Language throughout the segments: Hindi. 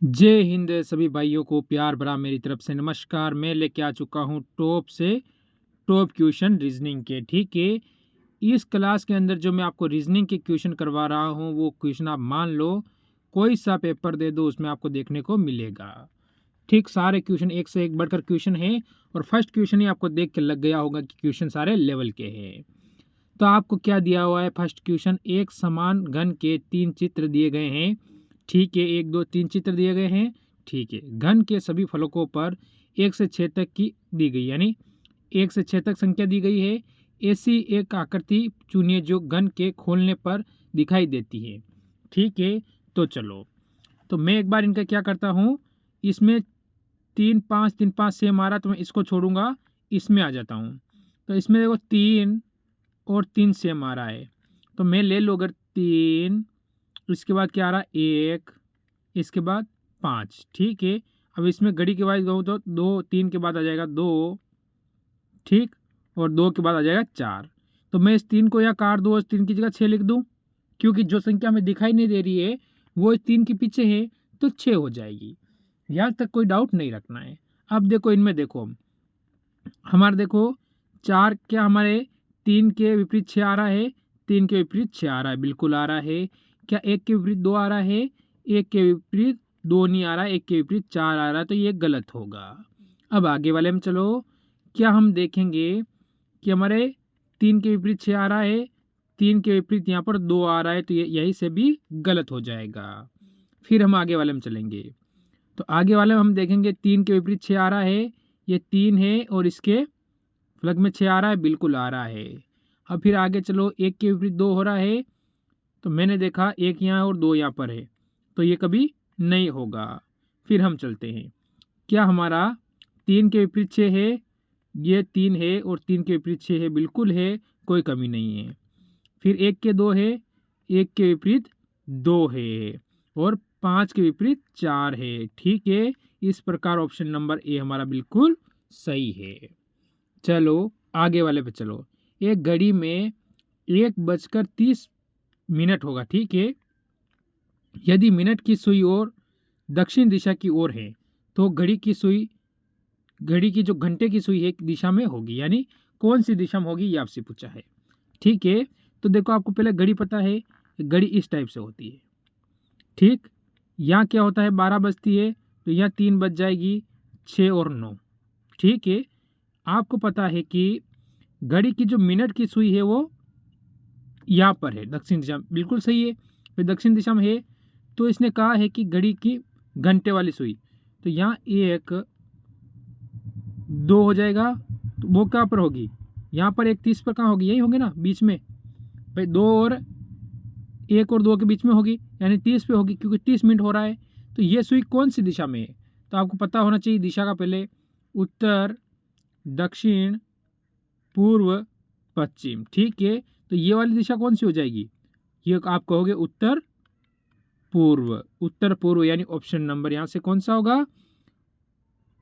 जय हिंद सभी भाइयों को प्यार भरा मेरी तरफ से नमस्कार। मैं लेके आ चुका हूँ टॉप से टॉप क्वेश्चन रीजनिंग के। ठीक है, इस क्लास के अंदर जो मैं आपको रीजनिंग के क्वेश्चन करवा रहा हूँ वो क्वेश्चन आप मान लो कोई सा पेपर दे दो उसमें आपको देखने को मिलेगा। ठीक, सारे क्वेश्चन एक से एक बढ़कर क्वेश्चन है और फर्स्ट क्वेश्चन ही आपको देख के लग गया होगा कि क्वेश्चन सारे लेवल के हैं। तो आपको क्या दिया हुआ है? फर्स्ट क्वेश्चन, एक समान घन के 3 चित्र दिए गए हैं। ठीक है, 1 2 3 चित्र दिए गए हैं। ठीक है, घन के सभी फलकों पर 1 से 6 तक की दी गई, यानी 1 से 6 तक संख्या दी गई है। ऐसी एक आकृति चुनिए जो घन के खोलने पर दिखाई देती है। ठीक है, तो चलो, तो मैं एक बार इनका क्या करता हूँ, इसमें 3 5 3 5 सेम आ रहा तो मैं इसको छोड़ूंगा, इसमें आ जाता हूँ। तो इसमें देखो 3 और 3 सेम आ रहा है, तो मैं ले लूँ अगर 3, इसके बाद क्या आ रहा है 1, इसके बाद 5। ठीक है, अब इसमें घड़ी के वाइज कहूँ तो 2 3 के बाद आ जाएगा 2, ठीक, और 2 के बाद आ जाएगा 4। तो मैं इस 3 को यहाँ काट दूँ और 3 की जगह 6 लिख दूँ, क्योंकि जो संख्या हमें दिखाई नहीं दे रही है वो इस 3 के पीछे है, तो 6 हो जाएगी। यहाँ तक कोई डाउट नहीं रखना है। अब देखो इनमें देखो हमारे देखो 4 क्या हमारे 3 के विपरीत 6 आ रहा है, 3 के विपरीत 6 आ रहा है, बिल्कुल आ रहा है। क्या 1 के विपरीत 2 आ रहा है? 1 के विपरीत 2 नहीं आ रहा है, 1 के विपरीत 4 आ रहा है, तो ये गलत होगा। अब आगे वाले में चलो, क्या हम देखेंगे कि हमारे 3 के विपरीत 6 आ रहा है, 3 के विपरीत यहाँ पर 2 आ रहा है, तो ये यही से भी गलत हो जाएगा। फिर हम आगे वाले में चलेंगे, तो आगे वाले में हम देखेंगे 3 के विपरीत 6 आ रहा है, ये 3 है और इसके फ्लग में 6 आ रहा है, बिल्कुल आ रहा है। अब फिर आगे चलो, 1 के विपरीत 2 हो रहा है, तो मैंने देखा 1 यहाँ और 2 यहाँ पर है, तो ये कभी नहीं होगा। फिर हम चलते हैं, क्या हमारा 3 के विपरीत 6 है, ये 3 है और 3 के विपरीत 6 है, बिल्कुल है, कोई कमी नहीं है। फिर 1 के 2 है, 1 के विपरीत 2 है और 5 के विपरीत 4 है। ठीक है, इस प्रकार ऑप्शन नंबर ए हमारा बिल्कुल सही है। चलो आगे वाले पे चलो, एक घड़ी में 1:30 होगा। ठीक है, यदि मिनट की सुई और दक्षिण दिशा की ओर है तो घड़ी की जो घंटे की सुई है एक दिशा में होगी, यानी कौन सी दिशा में होगी ये आपसे पूछा है। ठीक है, तो देखो आपको पहले घड़ी पता है, घड़ी इस टाइप से होती है। ठीक, यहाँ क्या होता है 12 बजती है, तो यहाँ 3 बज जाएगी, 6 और 9। ठीक है, आपको पता है कि घड़ी की जो मिनट की सुई है वो यहाँ पर है, दक्षिण दिशा में, बिल्कुल सही है, फिर दक्षिण दिशा में है। तो इसने कहा है कि घड़ी की घंटे वाली सुई, तो यहाँ 1 2 हो जाएगा, तो वो कहाँ पर होगी? यहाँ पर 1 30 पर कहाँ होगी? यही होंगे ना बीच में भाई, 2 और 1 और 2 के बीच में होगी, यानी 30 पे होगी, क्योंकि 30 मिनट हो रहा है। तो ये सुई कौन सी दिशा में है? तो आपको पता होना चाहिए दिशा का, पहले उत्तर, दक्षिण, पूर्व, पश्चिम। ठीक है, तो ये वाली दिशा कौन सी हो जाएगी? ये आप कहोगे उत्तर पूर्व, उत्तर पूर्व, यानी ऑप्शन नंबर यहाँ से कौन सा होगा?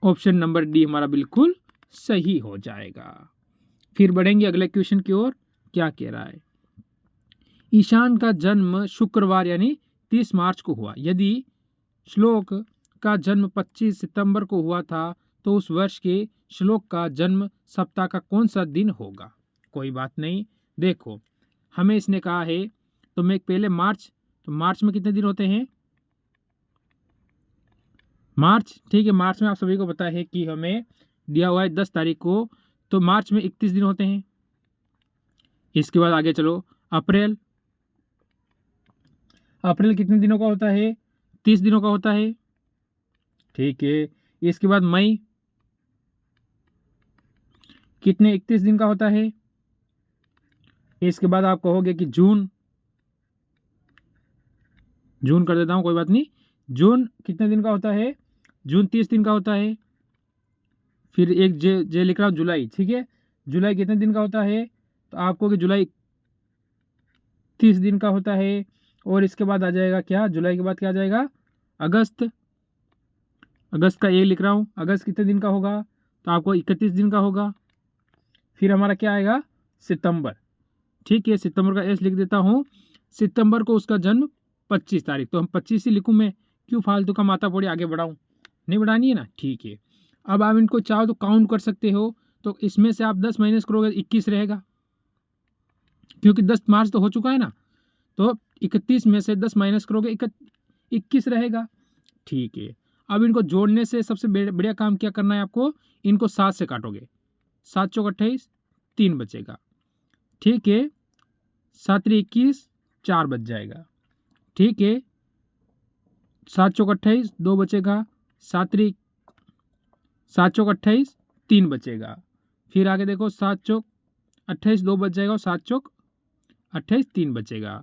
ऑप्शन नंबर डी हमारा बिल्कुल सही हो जाएगा। फिर बढ़ेंगे अगले क्वेश्चन की ओर। क्या कह रहा है? ईशान का जन्म शुक्रवार यानी 30 मार्च को हुआ। यदि श्लोक का जन्म 25 सितंबर को हुआ था तो उस वर्ष के श्लोक का जन्म सप्ताह का कौन सा दिन होगा? कोई बात नहीं, देखो हमें इसने कहा है, तो मैं पहले मार्च, तो मार्च में कितने दिन होते हैं? मार्च, ठीक है, मार्च में आप सभी को पता है कि हमें दिया हुआ है 10 तारीख को, तो मार्च में 31 दिन होते हैं। इसके बाद आगे चलो, अप्रैल, अप्रैल कितने दिनों का होता है? 30 दिनों का होता है। ठीक है, इसके बाद मई कितने 31 दिन का होता है। इसके बाद आप कहोगे कि जून, जून कर देता हूं, कोई बात नहीं, जून कितने दिन का होता है? जून 30 दिन का होता है। फिर एक जे जे लिख रहा हूं, जुलाई, ठीक है, जुलाई कितने दिन का होता है? तो आपको कि जुलाई 30 दिन का होता है। और इसके बाद आ जाएगा क्या? जुलाई के बाद क्या आ जाएगा? अगस्त, अगस्त का ये लिख रहा हूँ, अगस्त कितने दिन का होगा? तो आपको 31 दिन का होगा। फिर हमारा क्या आएगा? सितंबर, ठीक है, सितंबर का एस लिख देता हूँ। सितंबर को उसका जन्म 25 तारीख, तो हम 25 ही लिखूँ मैं, क्यों फालतू का माथा फोड़ी आगे बढ़ाऊँ, नहीं बढ़ानी है ना, ठीक है। अब आप इनको चाहो तो काउंट कर सकते हो, तो इसमें से आप 10 माइनस करोगे 21 रहेगा, क्योंकि 10 मार्च तो हो चुका है ना, तो 31 में से 10 माइनस करोगे 21 रहेगा, ठीक है। अब इनको जोड़ने से सबसे बढ़िया काम क्या करना है आपको, इनको 7 से काटोगे, 7 चौक 28, 3 बचेगा, ठीक है। 7 3 21, 4 बच जाएगा, ठीक है। 7 चौक 28, 2 बचेगा, 7 चौक 28, 3 बचेगा। फिर आगे देखो, 7 चौक 28, 2 बच जाएगा, और 7 चौक 28, 3 बचेगा।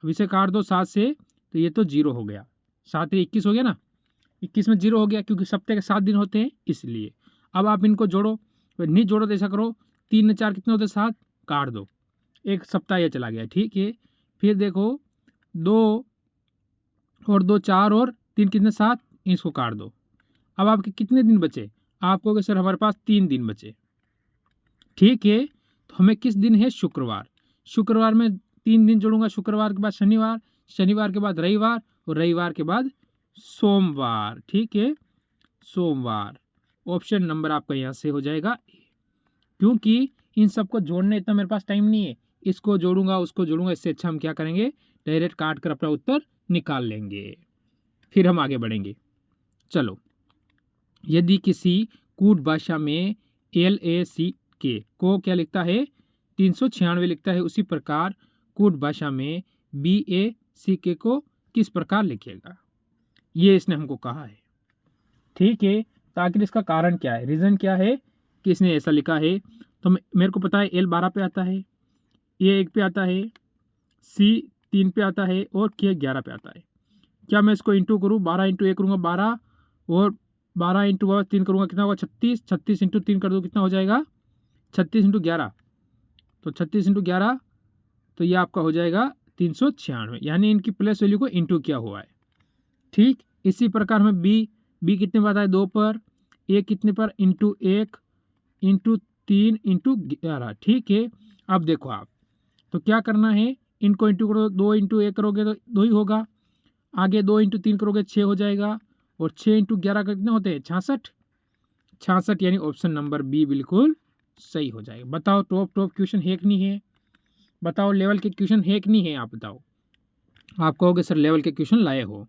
अब इसे काट दो 7 से, तो ये तो 0 हो गया, 7 21 हो गया ना, 21 में 0 हो गया, क्योंकि सप्ताह के 7 दिन होते हैं इसलिए। अब आप इनको जोड़ो, नहीं जोड़ो तो ऐसा करो, 3 ने 4 कितने होते, 7, काट दो, एक सप्ताह ये चला गया, ठीक है। फिर देखो 2 और 2 4 और 3 कितने, 7, इसको काट दो। अब आपके कितने दिन बचे, आप कहोगे सर हमारे पास 3 दिन बचे, ठीक है। तो हमें किस दिन है, शुक्रवार, शुक्रवार में 3 दिन जोड़ूंगा, शुक्रवार के बाद शनिवार, शनिवार के बाद रविवार, और रविवार के बाद सोमवार, ठीक है, सोमवार। ऑप्शन नंबर आपका यहाँ से हो जाएगा, क्योंकि इन सबको जोड़ने इतना मेरे पास टाइम नहीं है, इसको जोड़ूंगा उसको जोड़ूंगा, इससे अच्छा हम क्या करेंगे, डायरेक्ट काट कर अपना उत्तर निकाल लेंगे, फिर हम आगे बढ़ेंगे। चलो, यदि किसी कूट भाषा में LACK को क्या लिखता है, 396 लिखता है, उसी प्रकार कूट भाषा में BACK को किस प्रकार लिखेगा, ये इसने हमको कहा है, ठीक है। तो आखिर इसका कारण क्या है, रीज़न क्या है कि इसने ऐसा लिखा है। तो मेरे को पता है L 12 पे आता है, A 1 पे आता है, C 3 पे आता है, और K 11 पे आता है। क्या मैं इसको इंटू करूँ, 12 इंटू 1 करूँगा 12, और 12 इंटू 3 करूँगा कितना होगा, 36, 36 इंटू 3 कर दो कितना हो जाएगा, 36 इंटू 11, तो 36 इंटू 11, तो ये आपका हो जाएगा 396, यानी इनकी प्लस वैल्यू को इंटू किया हुआ है, ठीक। इसी प्रकार हमें बी कितने पर आता है, 2 पर, ए कितने पर, इंटू 1 इंटू 3 इंटू 11, ठीक है। अब देखो आप, तो क्या करना है, इनको इंटू करो, 2 इंटू 1 करोगे तो 2 ही होगा, आगे 2 इंटू 3 करोगे 6 हो जाएगा, और 6 इंटू 11 कितने होते हैं, 66, 66, यानी ऑप्शन नंबर बी बिल्कुल सही हो जाएगा। बताओ टॉप क्वेश्चन है कि नहीं है, बताओ लेवल के क्वेश्चन है कि नहीं है, आप बताओ। आप कहोगे सर लेवल के क्वेश्चन लाए हो।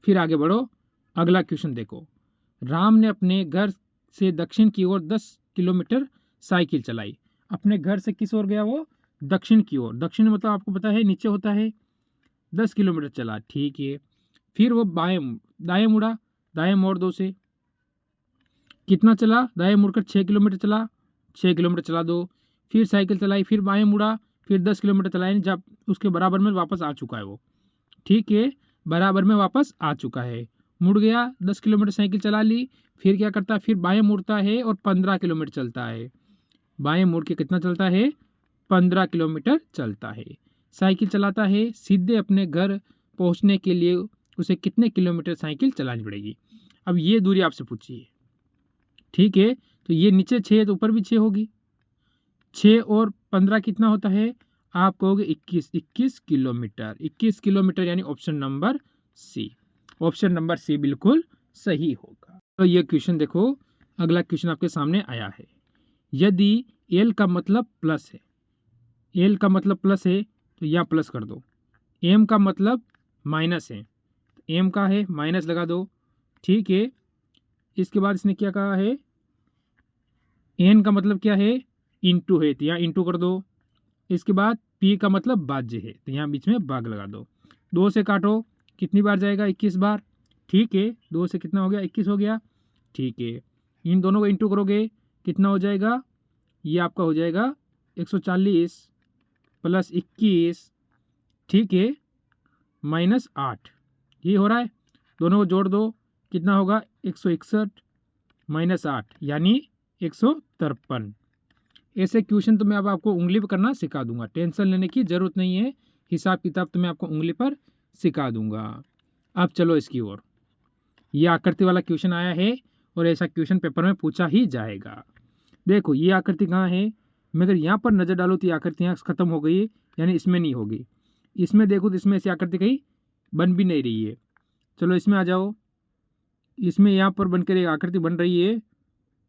फिर आगे बढ़ो, अगला क्वेश्चन देखो, राम ने अपने घर से दक्षिण की ओर 10 किलोमीटर साइकिल चलाई, अपने घर से किस ओर गया वो, दक्षिण की ओर, दक्षिण मतलब आपको पता है नीचे होता है, 10 किलोमीटर चला, ठीक है। फिर वो दाएं मुड़ा, दाएं मोड़ दो से, कितना चला, दाएं मुड़कर 6 किलोमीटर चला, 6 किलोमीटर चला दो, फिर साइकिल चलाई, फिर बाएं मुड़ा, फिर 10 किलोमीटर चलाए, जब उसके बराबर में वापस आ चुका है वो, ठीक है, बराबर में वापस आ चुका है, मुड़ गया, 10 किलोमीटर साइकिल चला ली, फिर क्या करता है, फिर बाएं मुड़ता है और 15 किलोमीटर चलता है, बाएं मुड़ के कितना चलता है, 15 किलोमीटर चलता है, साइकिल चलाता है, सीधे अपने घर पहुंचने के लिए उसे कितने किलोमीटर साइकिल चलानी पड़ेगी। अब ये दूरी आपसे पूछिए, ठीक है। तो ये नीचे 6 है तो ऊपर भी 6 होगी, 6 और 15 कितना होता है, आप कहोगे 21 किलोमीटर, 21 किलोमीटर, यानी option number C, option number C बिल्कुल सही होगा। तो ये क्वेश्चन देखो, अगला क्वेश्चन आपके सामने आया है, यदि एल का मतलब प्लस है, एल का मतलब प्लस है तो यहाँ प्लस कर दो, एम का मतलब माइनस है, एम का है माइनस लगा दो, ठीक है। इसके बाद इसने क्या कहा है, एन का मतलब क्या है, इंटू है, तो यहाँ इंटू कर दो। इसके बाद पी का मतलब भाज्य है, तो यहाँ बीच में भाग लगा दो, 2 से काटो, कितनी बार जाएगा, 21 बार, ठीक है। 2 से कितना हो गया, 21 हो गया, ठीक है। इन दोनों को इंटू करोगे कितना हो जाएगा, ये आपका हो जाएगा 140 प्लस 21, ठीक है, माइनस 8, ये हो रहा है, दोनों को जोड़ दो कितना होगा, 161 माइनस 8 यानी 153। ऐसे क्वेश्चन तो मैं अब आपको उंगली पर करना सिखा दूंगा, टेंशन लेने की ज़रूरत नहीं है, हिसाब किताब तो मैं आपको उंगली पर सिखा दूंगा। अब चलो इसकी ओर, ये आकृति वाला क्वेश्चन आया है और ऐसा क्वेश्चन पेपर में पूछा ही जाएगा। देखो ये आकृति कहाँ है, मैं अगर यहाँ पर नज़र डालूँ तो ये आकृति यहाँ खत्म हो गई है, यानी इसमें नहीं होगी, इसमें देखो तो इसमें ऐसी आकृति कहीं बन भी नहीं रही है, चलो इसमें आ जाओ। इसमें यहाँ पर बनकर एक आकृति बन रही है,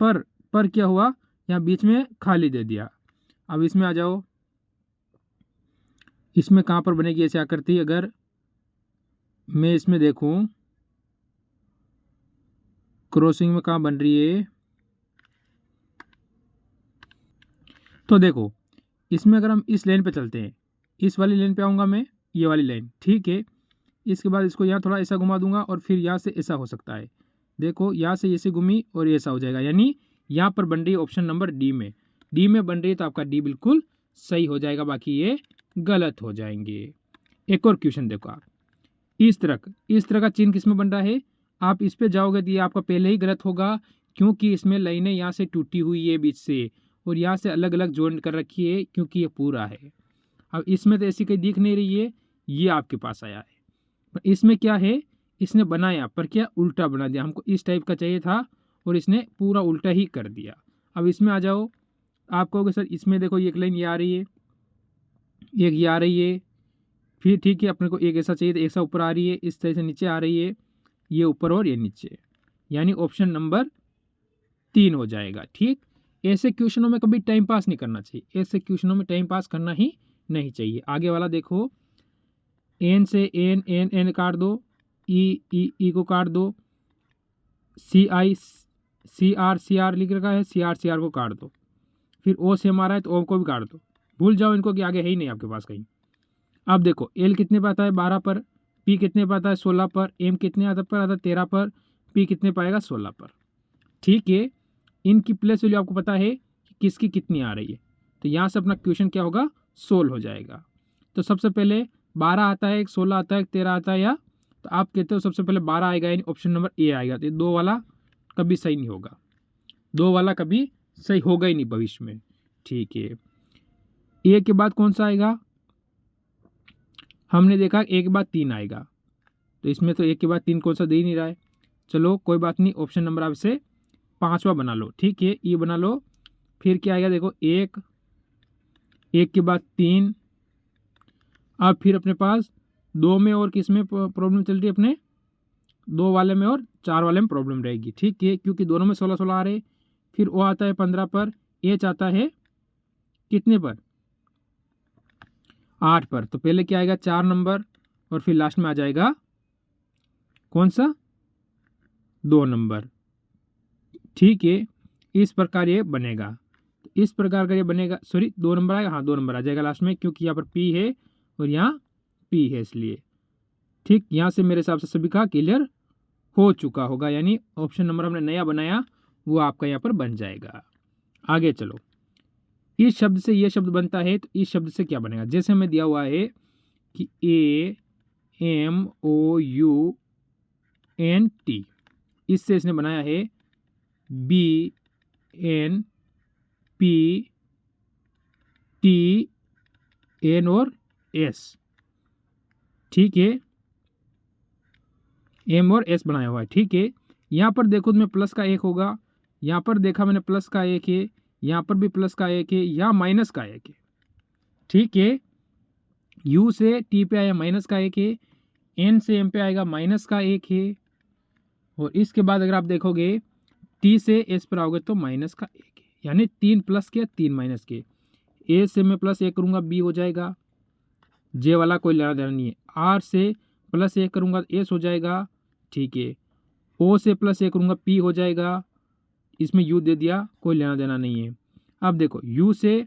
पर क्या हुआ, यहाँ बीच में खाली दे दिया। अब इसमें आ जाओ। इसमें कहाँ पर बनेगी ऐसी आकृति, अगर मैं इसमें देखूं क्रॉसिंग में कहाँ बन रही है, तो देखो इसमें अगर हम इस लाइन पे चलते हैं, इस वाली लाइन पे आऊँगा मैं, ये वाली लाइन, ठीक है। इसके बाद इसको यहाँ थोड़ा ऐसा घुमा दूंगा और फिर यहाँ से ऐसा हो सकता है। देखो यहाँ से ऐसे घूमी और ऐसा हो जाएगा, यानी यहाँ पर बन रही है ऑप्शन नंबर डी में। डी में बन रही है तो आपका डी बिल्कुल सही हो जाएगा, बाकी ये गलत हो जाएंगे। एक और क्वेश्चन देखो आप, इस तरह का चिन्ह किसमें बन रहा है, आप इस पे जाओगे तो ये आपका पहले ही गलत होगा, क्योंकि इसमें लाइनें यहाँ से टूटी हुई है बीच से और यहाँ से अलग अलग जॉइंट कर रखी है, क्योंकि ये पूरा है। अब इसमें तो ऐसी कहीं दिख नहीं रही है, ये आपके पास आया है। पर इसमें क्या है, इसने बनाया पर क्या उल्टा बना दिया, हमको इस टाइप का चाहिए था और इसने पूरा उल्टा ही कर दिया। अब इसमें आ जाओ, आप कहोगे सर इसमें देखो एक लाइन ये आ रही है, एक ये आ रही है, फिर ठीक है अपने को एक ऐसा चाहिए तो ऐसा ऊपर आ रही है, इस तरह से नीचे आ रही है, ये ऊपर और ये नीचे, यानी ऑप्शन नंबर 3 हो जाएगा। ठीक, ऐसे क्वेश्चनों में कभी टाइम पास नहीं करना चाहिए, ऐसे क्वेश्चनों में टाइम पास करना ही नहीं चाहिए। आगे वाला देखो, एन से एन एन एन काट दो, ई को काट दो, सी आर लिख रखा है, सी आर को काट दो, फिर ओ से हमारा है तो ओ को भी काट दो, भूल जाओ इनको कि आगे है ही नहीं आपके पास कहीं। अब देखो एल कितने पे आता है 12 पर, पी कितने पे आता है 16 पर, एम कितने आता है 13 पर, पी कितने पाएगा 16 पर। ठीक है, इनकी प्लेस वैल्यू आपको पता है कि किसकी कितनी आ रही है, तो यहाँ से अपना क्वेश्चन क्या होगा, सोल्व हो जाएगा। तो सबसे पहले 12 आता है, 16 आता है, 13 आता है, या तो आप कहते हो सबसे पहले 12 आएगा, यानी ऑप्शन नंबर ए आएगा। तो ये 2 वाला कभी सही नहीं होगा, 2 वाला कभी सही होगा ही नहीं भविष्य में। ठीक है, ए के बाद कौन सा आएगा, हमने देखा ए के बाद 3 आएगा, तो इसमें तो ए के बाद 3 कौन सा दे ही नहीं रहा है। चलो कोई बात नहीं, ऑप्शन नंबर आप इसे 5वां बना लो। ठीक है, ये बना लो। फिर क्या आएगा, देखो एक के बाद 3, अब फिर अपने पास 2 में और किस में प्रॉब्लम चल रही है, अपने 2 वाले में और 4 वाले में प्रॉब्लम रहेगी। ठीक है, क्योंकि दोनों में 16 आ रहे। फिर ओ आता है 15 पर, एच आता है कितने पर, 8 पर। तो पहले क्या आएगा 4 नंबर और फिर लास्ट में आ जाएगा कौन सा, 2 नंबर। ठीक है, इस प्रकार ये बनेगा, इस प्रकार का ये बनेगा, सॉरी 2 नंबर आएगा, हाँ 2 नंबर आ जाएगा लास्ट में, क्योंकि यहाँ पर पी है और यहाँ पी है इसलिए। ठीक, यहाँ से मेरे हिसाब से सभी का क्लियर हो चुका होगा, यानी ऑप्शन नंबर हमने नया बनाया वो आपका यहाँ पर बन जाएगा। आगे चलो, इस शब्द से ये शब्द बनता है, तो इस शब्द से क्या बनेगा, जैसे हमें दिया हुआ है कि AMOUNT, इससे इसने बनाया है BNPTN और S। ठीक है, M और S बनाया हुआ है। ठीक है, यहाँ पर देखो तुम्हें प्लस का 1 होगा, यहाँ पर देखा मैंने प्लस का 1 है, यहाँ पर भी प्लस का 1 है, यहाँ माइनस का 1 है। ठीक है, U से T पे आया माइनस का 1 है, N से M पे आएगा माइनस का 1 है, और इसके बाद अगर आप देखोगे T से S पर आओगे तो माइनस का 1 है, यानी 3 प्लस के 3 माइनस के। A से मैं प्लस 1 करूँगा B हो जाएगा, J वाला कोई लेना देना नहीं है। R से प्लस 1 करूँगा S हो जाएगा। ठीक है, O से प्लस 1 करूँगा P हो जाएगा, इसमें U दे दिया, कोई लेना देना नहीं है। अब देखो U से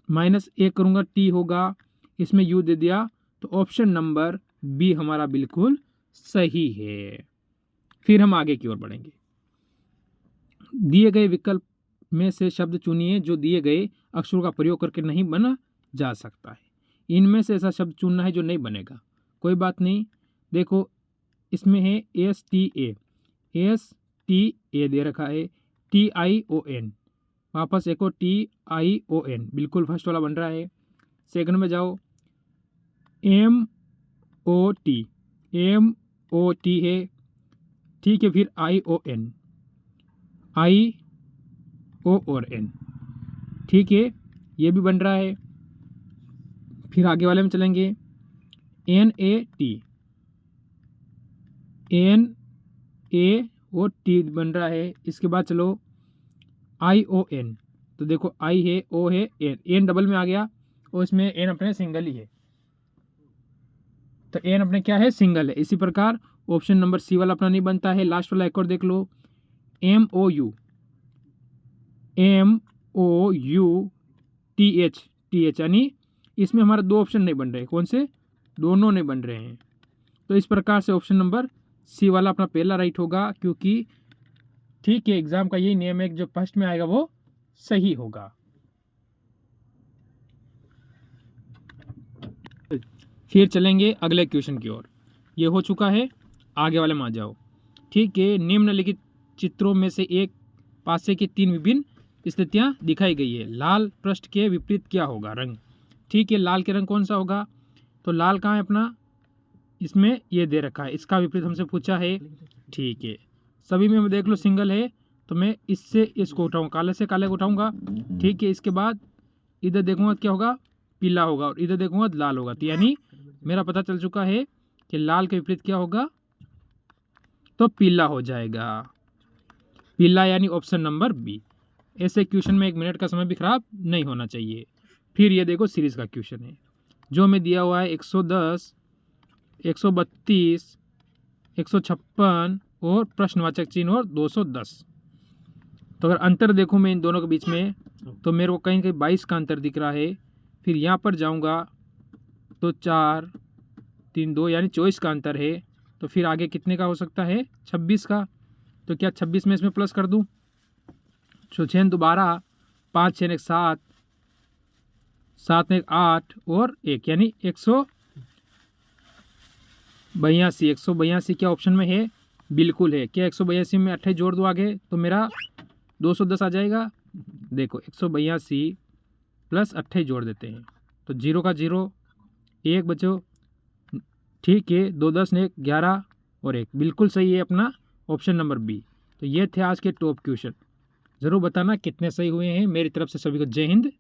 माइनस 1 करूँगा T होगा, इसमें U दे दिया, तो ऑप्शन नंबर बी हमारा बिल्कुल सही है। फिर हम आगे की ओर बढ़ेंगे। दिए गए विकल्प में से शब्द चुनिए जो दिए गए अक्षरों का प्रयोग करके नहीं बना जा सकता है। इनमें से ऐसा शब्द चुनना है जो नहीं बनेगा, कोई बात नहीं। देखो इसमें है STA दे रखा है, TION, वापस एक और TION, बिल्कुल फर्स्ट वाला बन रहा है। सेकंड में जाओ, MOT है। ठीक है, फिर ION और N, ठीक है, ये भी बन रहा है। फिर आगे वाले में चलेंगे, NAT NAOT बन रहा है। इसके बाद चलो ION, तो देखो I है, O है, N डबल में आ गया और इसमें N अपने सिंगल ही है, तो N अपने क्या है, सिंगल है। इसी प्रकार ऑप्शन नंबर सी वाला अपना नहीं बनता है। लास्ट वाला एक और देख लो, MOU TH, यानी इसमें हमारा दो ऑप्शन नहीं बन रहे। कौन से? दोनों नहीं बन रहे हैं। तो इस प्रकार से ऑप्शन नंबर सी वाला अपना पहला राइट होगा, क्योंकि ठीक है, एग्जाम का यही नियम है कि जो फर्स्ट में आएगा वो सही होगा। फिर चलेंगे अगले क्वेश्चन की ओर। ये हो चुका है, आगे वाले में आ जाओ। ठीक है, निम्नलिखित चित्रों में से एक पासे की तीन विभिन्न स्थितियां दिखाई गई है। लाल पृष्ठ के विपरीत क्या होगा रंग? ठीक है, लाल के रंग कौन सा होगा? तो लाल कहाँ है अपना, इसमें ये दे रखा है, इसका विपरीत हमसे पूछा है। ठीक है, सभी में देख लो सिंगल है, तो मैं इससे इसको उठाऊँ, काले से काले को उठाऊंगा। ठीक है, इसके बाद इधर देखूंगा क्या होगा, पीला होगा, और इधर देखूंगा लाल होगा। तो यानी मेरा पता चल चुका है कि लाल के विपरीत क्या होगा, तो पीला हो जाएगा। पीला यानी ऑप्शन नंबर बी। ऐसे क्वेश्चन में 1 मिनट का समय भी खराब नहीं होना चाहिए। फिर ये देखो सीरीज का क्वेश्चन है, जो में दिया हुआ है 110, 132, 156 और प्रश्नवाचक चिन्ह और 210। तो अगर अंतर देखूं मैं इन दोनों के बीच में, तो मेरे को कहीं कहीं 22 का अंतर दिख रहा है। फिर यहाँ पर जाऊँगा तो 4, 3, 2 यानी 24 का अंतर है। तो फिर आगे कितने का हो सकता है, 26 का। तो क्या 26 में इसमें प्लस कर दूं? 6 दोबारा, 5 6 7, 7 1 8 और 1 यानी 182। 182 क्या ऑप्शन में है? बिल्कुल है। क्या 182 में 28 जोड़ दो आगे, तो मेरा 210 आ जाएगा। देखो 182 प्लस 28 जोड़ देते हैं, तो 0 का 0, 1 बचो। ठीक है, 2 10 1 11 और 1, बिल्कुल सही है अपना ऑप्शन नंबर बी। तो ये थे आज के टॉप क्वेश्चन। ज़रूर बताना कितने सही हुए हैं। मेरी तरफ से सभी को जय हिंद।